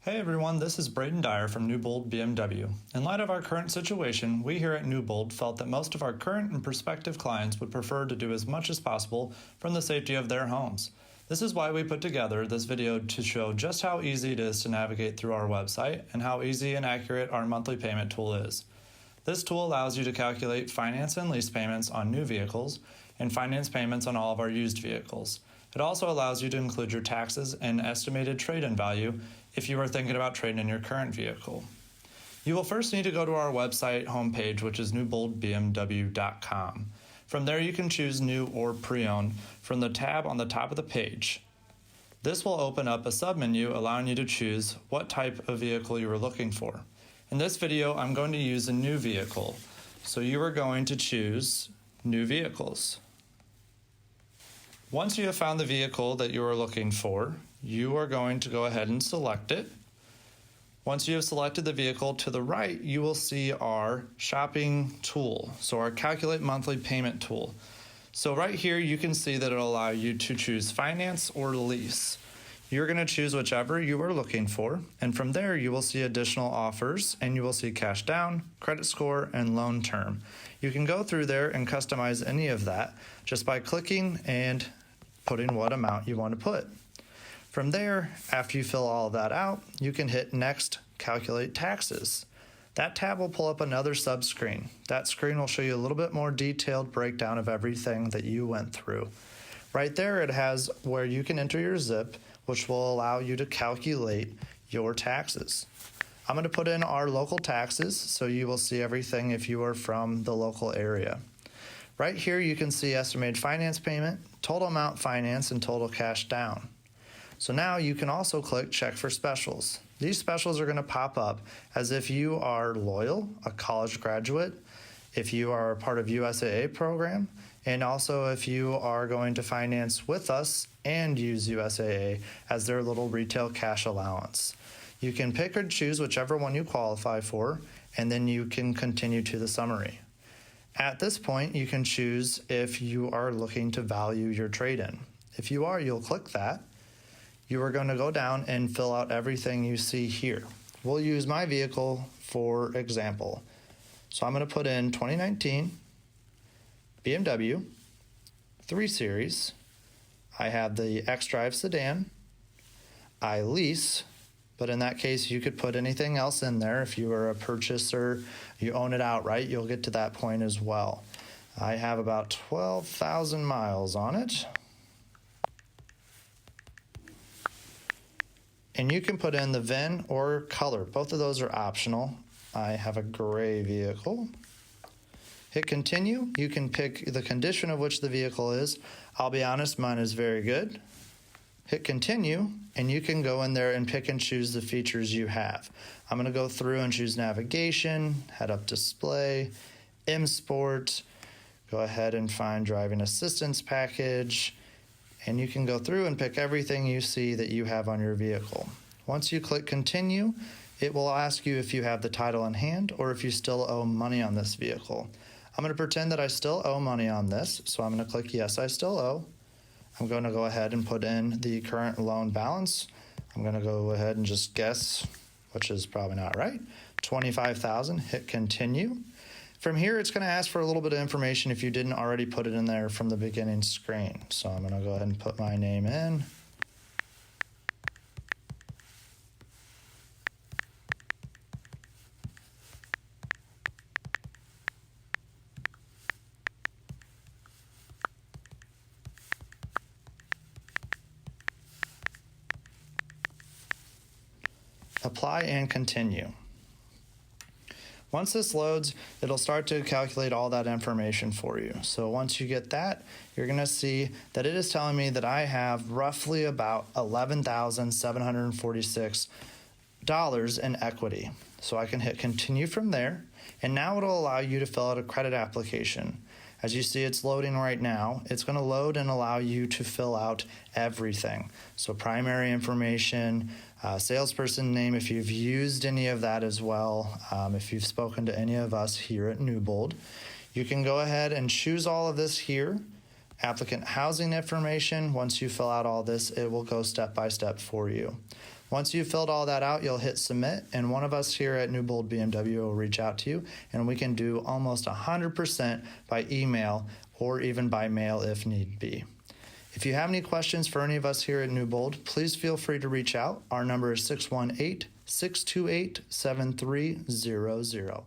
Hey everyone, this is Braden Dyer from Newbold BMW. In light of our current situation, we here at Newbold felt that most of our current and prospective clients would prefer to do as much as possible from the safety of their homes. This is why we put together this video to show just how easy it is to navigate through our website and how easy and accurate our monthly payment tool is. This tool allows you to calculate finance and lease payments on new vehicles and finance payments on all of our used vehicles. It also allows you to include your taxes and estimated trade-in value if you are thinking about trading in your current vehicle. You will first need to go to our website homepage, which is newboldbmw.com. From there, you can choose new or pre-owned from the tab on the top of the page. This will open up a submenu allowing you to choose what type of vehicle you are looking for. In this video, I'm going to use a new vehicle. So you are going to choose new vehicles. Once you have found the vehicle that you are looking for, you are going to go ahead and select it. Once you have selected the vehicle, to the right, you will see our shopping tool, so our calculate monthly payment tool. So right here, you can see that it'll allow you to choose finance or lease. You're going to choose whichever you are looking for, and from there, you will see additional offers, and you will see cash down, credit score, and loan term. You can go through there and customize any of that just by clicking and putting what amount you want to put. From there, after you fill all of that out, you can hit Next, Calculate Taxes. That tab will pull up another sub-screen. That screen will show you a little bit more detailed breakdown of everything that you went through. Right there, it has where you can enter your zip, which will allow you to calculate your taxes. I'm going to put in our local taxes, so you will see everything if you are from the local area. Right here, you can see estimated finance payment, total amount finance, and total cash down. So now you can also click check for specials. These specials are going to pop up as if you are loyal, a college graduate, if you are a part of USAA program, and also if you are going to finance with us and use USAA as their little retail cash allowance. You can pick or choose whichever one you qualify for, and then you can continue to the summary. At this point, you can choose if you are looking to value your trade-in. If you are, you'll click that. You are going to go down and fill out everything you see here. We'll use my vehicle for example. So I'm going to put in 2019 BMW 3 Series. I have the X-Drive sedan. I lease, but in that case, you could put anything else in there. If you are a purchaser, you own it outright, you'll get to that point as well. I have about 12,000 miles on it. And you can put in the VIN or color. Both of those are optional. I have a gray vehicle. Hit continue. You can pick the condition of which the vehicle is. I'll be honest, mine is very good. Hit continue, and you can go in there and pick and choose the features you have. I'm going to go through and choose navigation, head-up display, M-Sport, go ahead and find driving assistance package, and you can go through and pick everything you see that you have on your vehicle. Once you click continue, it will ask you if you have the title in hand or if you still owe money on this vehicle. I'm going to pretend that I still owe money on this, so I'm going to click yes, I still owe. I'm going to go ahead and put in the current loan balance. I'm going to go ahead and just guess, which is probably not right, $25,000, hit continue. From here, it's going to ask for a little bit of information if you didn't already put it in there from the beginning screen. So I'm going to go ahead and put my name in. Apply and continue. Once this loads, it'll start to calculate all that information for you. So once you get that, you're going to see that it is telling me that I have roughly about $11,746 in equity. So I can hit continue from there, and now it'll allow you to fill out a credit application. As you see, it's loading right now. It's going to load and allow you to fill out everything. So primary information, salesperson name, if you've used any of that as well, if you've spoken to any of us here at Newbold. You can go ahead and choose all of this here. Applicant housing information, once you fill out all this, it will go step by step for you. Once you've filled all that out, you'll hit submit, and one of us here at Newbold BMW will reach out to you, and we can do almost 100% by email or even by mail if need be. If you have any questions for any of us here at Newbold, please feel free to reach out. Our number is 618-628-7300.